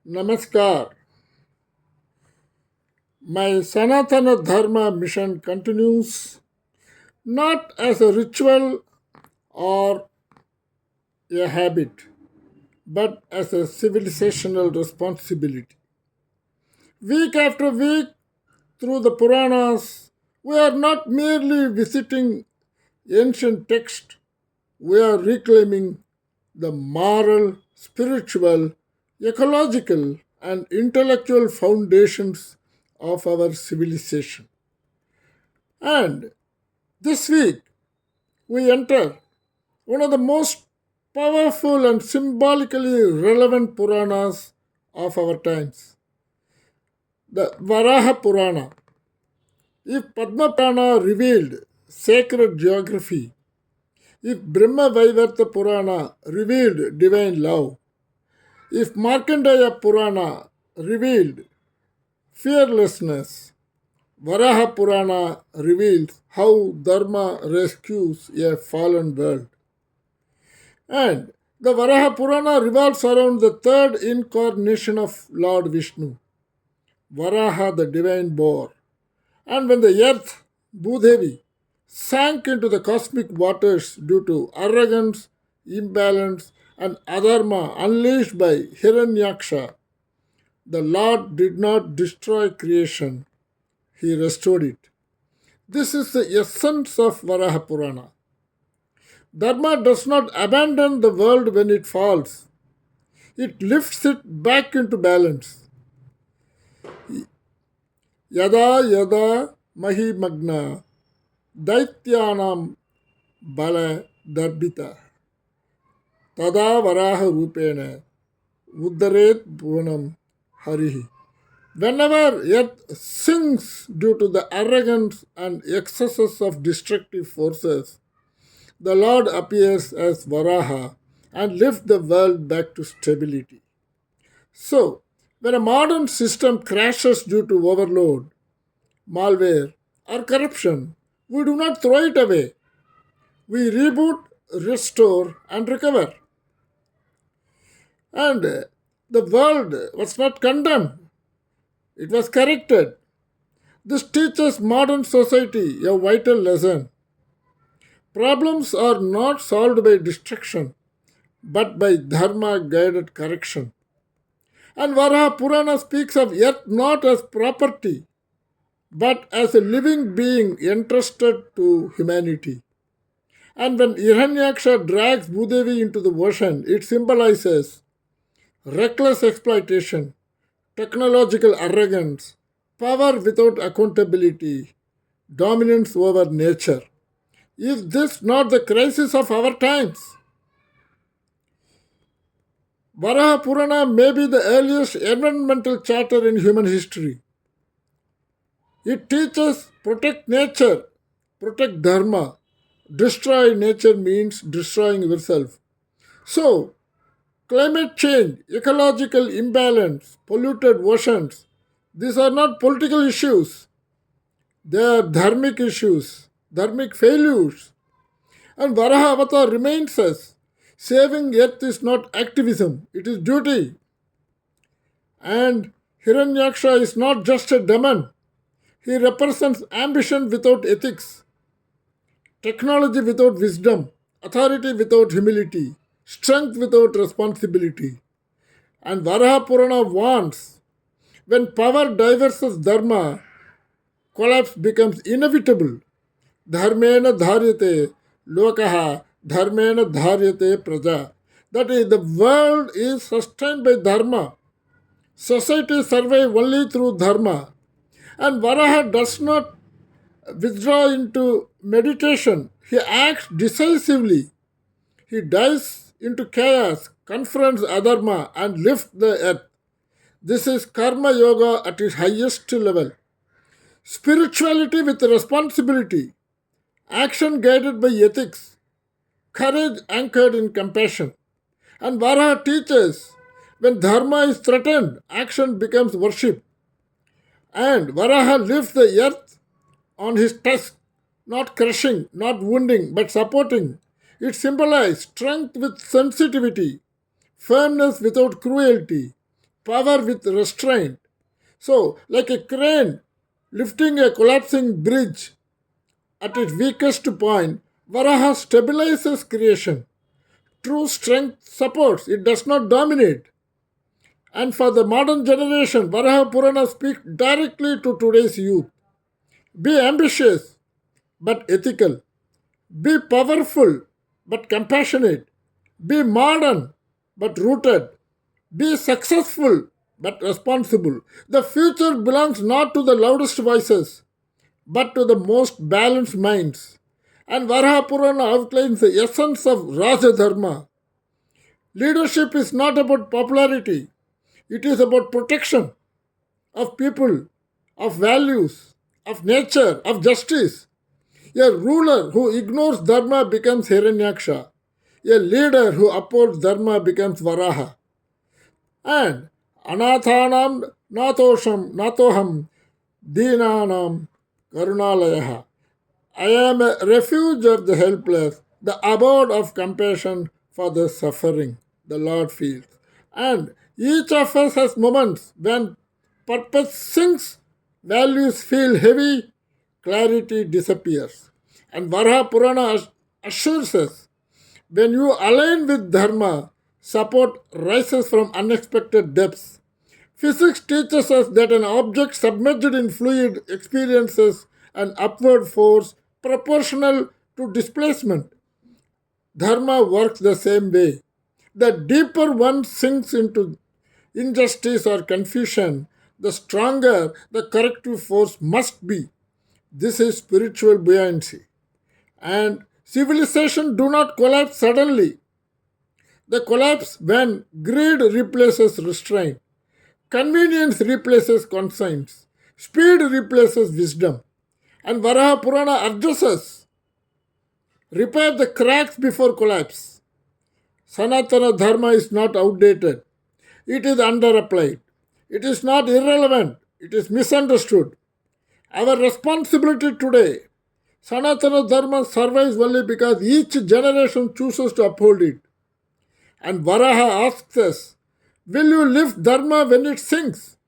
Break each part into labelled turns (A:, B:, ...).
A: Namaskar. My Sanatana Dharma mission continues not as a ritual or a habit, but as a civilizational responsibility. Week after week, through the Puranas, we are not merely visiting ancient text, we are reclaiming the moral, spiritual, ecological, and intellectual foundations of our civilization. And this week, we enter one of the most powerful and symbolically relevant Puranas of our times, the Varaha Purana. If Padma Purana revealed sacred geography, if Brahma Vaivarta Purana revealed divine love, if Markandeya Purana revealed fearlessness, Varaha Purana reveals how Dharma rescues a fallen world. And the Varaha Purana revolves around the third incarnation of Lord Vishnu, Varaha the divine boar. And when the earth, Bhudevi, sank into the cosmic waters due to arrogance, imbalance, and adharma unleashed by Hiranyaksha, the Lord did not destroy creation, he restored it. This is the essence of Varaha Purana. Dharma does not abandon the world when it falls, it lifts it back into balance. Yada yada mahimagna daityanam bala darbita tada varaha rupena uddaret bhuvanam harihi. Whenever earth sinks due to the arrogance and excesses of destructive forces, the Lord appears as Varaha and lifts the world back to stability. So, when a modern system crashes due to overload, malware, or corruption, we do not throw it away. We reboot, restore, and recover. And the world was not condemned, it was corrected. This teaches modern society a vital lesson. Problems are not solved by destruction, but by dharma guided correction. And Varaha Purana speaks of earth not as property, but as a living being entrusted to humanity. And when Hiranyaksha drags Bhudevi into the ocean, it symbolizes reckless exploitation, technological arrogance, power without accountability, dominance over nature. Is this not the crisis of our times? Varaha Purana may be the earliest environmental charter in human history. It teaches protect nature, protect dharma. Destroy nature means destroying yourself. So, climate change, ecological imbalance, polluted oceans, these are not political issues. They are dharmic issues, dharmic failures. And Varaha Avatar reminds us saving earth is not activism, it is duty. And Hiranyaksha is not just a demon, he represents ambition without ethics, technology without wisdom, authority without humility, strength without responsibility. And Varaha Purana warns when power diverses dharma, collapse becomes inevitable. Dharmena dharyate lokaha, dharmena dharyate praja. That is, the world is sustained by dharma. Society survives only through dharma. And Varaha does not withdraw into meditation. He acts decisively. He dives into chaos, confronts adharma, and lifts the earth. This is karma yoga at its highest level. Spirituality with responsibility, action guided by ethics, courage anchored in compassion. And Varaha teaches when dharma is threatened, action becomes worship. And Varaha lifts the earth on his tusk, not crushing, not wounding, but supporting. It symbolizes strength with sensitivity, firmness without cruelty, power with restraint. So, like a crane lifting a collapsing bridge at its weakest point, Varaha stabilizes creation. True strength supports, it does not dominate. And for the modern generation, Varaha Purana speaks directly to today's youth. Be ambitious but ethical. Be powerful but compassionate. Be modern but rooted. Be successful but responsible. The future belongs not to the loudest voices but to the most balanced minds. And Varaha Purana outlines the essence of Raja Dharma. Leadership is not about popularity, it is about protection of people, of values, of nature, of justice. A ruler who ignores Dharma becomes Hiranyaksha. A leader who upholds Dharma becomes Varaha. And Anathanam Natoham Deenanam Karunalayaha. I am a refuge of the helpless, the abode of compassion for the suffering, the Lord feels. And each of us has moments when purpose sinks, values feel heavy, clarity disappears. And Varaha Purana assures us when you align with Dharma, support rises from unexpected depths. Physics teaches us that an object submerged in fluid experiences an upward force proportional to displacement. Dharma works the same way. The deeper one sinks into injustice or confusion, the stronger the corrective force must be. This is spiritual buoyancy. And civilization do not collapse suddenly. They collapse when greed replaces restraint, convenience replaces conscience, speed replaces wisdom. And Varaha Purana urges us repair the cracks before collapse. Sanatana Dharma is not outdated, it is underapplied. It is not irrelevant, it is misunderstood. Our responsibility today, Sanatana Dharma survives only because each generation chooses to uphold it. And Varaha asks us, will you lift Dharma when it sinks?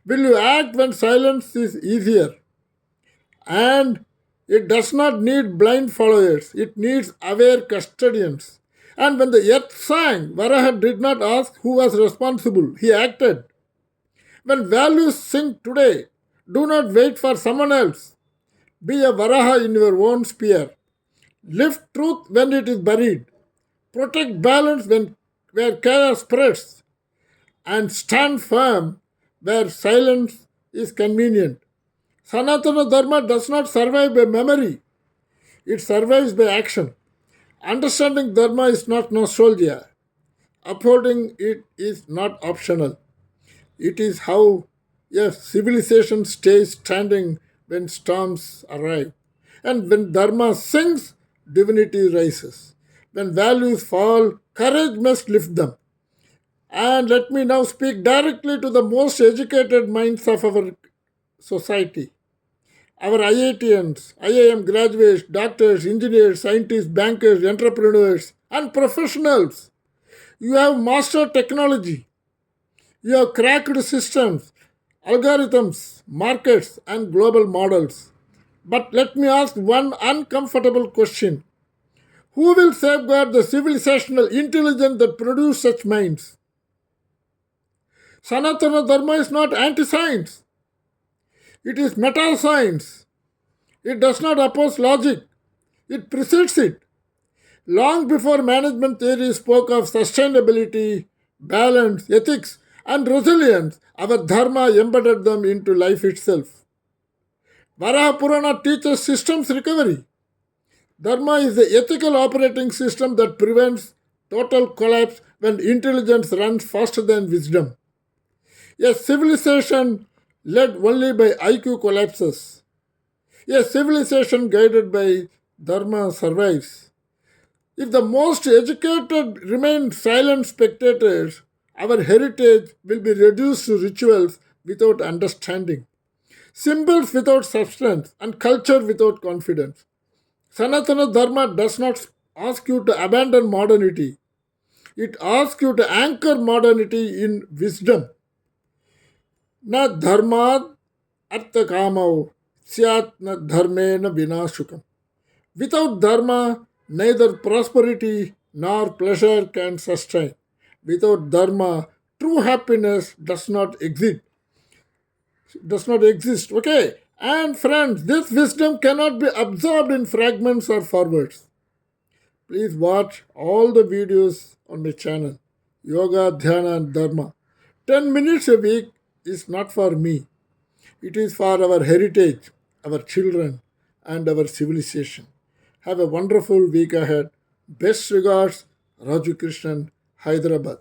A: Will you act when silence is easier? And it does not need blind followers, it needs aware custodians. And when the earth sang, Varaha did not ask who was responsible, he acted. When values sink today, do not wait for someone else. Be a Varaha in your own sphere. Lift truth when it is buried. Protect balance where chaos spreads. And stand firm where silence is convenient. Sanatana Dharma does not survive by memory, it survives by action. Understanding Dharma is not nostalgia. Upholding it is not optional. It is how a civilization stays standing when storms arrive. And when Dharma sinks, divinity rises. When values fall, courage must lift them. And let me now speak directly to the most educated minds of our society. Our IITians, IIM graduates, doctors, engineers, scientists, bankers, entrepreneurs, and professionals. You have mastered technology. You have cracked systems, algorithms, markets, and global models. But let me ask one uncomfortable question. Who will safeguard the civilizational intelligence that produce such minds? Sanatana Dharma is not anti-science. It is meta-science. It does not oppose logic. It precedes it. Long before management theory spoke of sustainability, balance, ethics, and resilience, our Dharma embedded them into life itself. Varaha Purana teaches systems recovery. Dharma is the ethical operating system that prevents total collapse when intelligence runs faster than wisdom. A civilization led only by IQ collapses. A civilization guided by Dharma survives. If the most educated remain silent spectators, our heritage will be reduced to rituals without understanding, symbols without substance, and culture without confidence. Sanatana Dharma does not ask you to abandon modernity, it asks you to anchor modernity in wisdom. Na dharmad artha kamau syat na dharmena vinashukam. Without dharma, neither prosperity nor pleasure can sustain. Without dharma, true happiness does not exist. Okay. And friends, this wisdom cannot be absorbed in fragments or forwards. Please watch all the videos on my channel, Yoga, Dhyana, and Dharma. 10 minutes a week is not for me. It is for our heritage, our children, and our civilization. Have a wonderful week ahead. Best regards, Raju Krishnan, Hyderabad.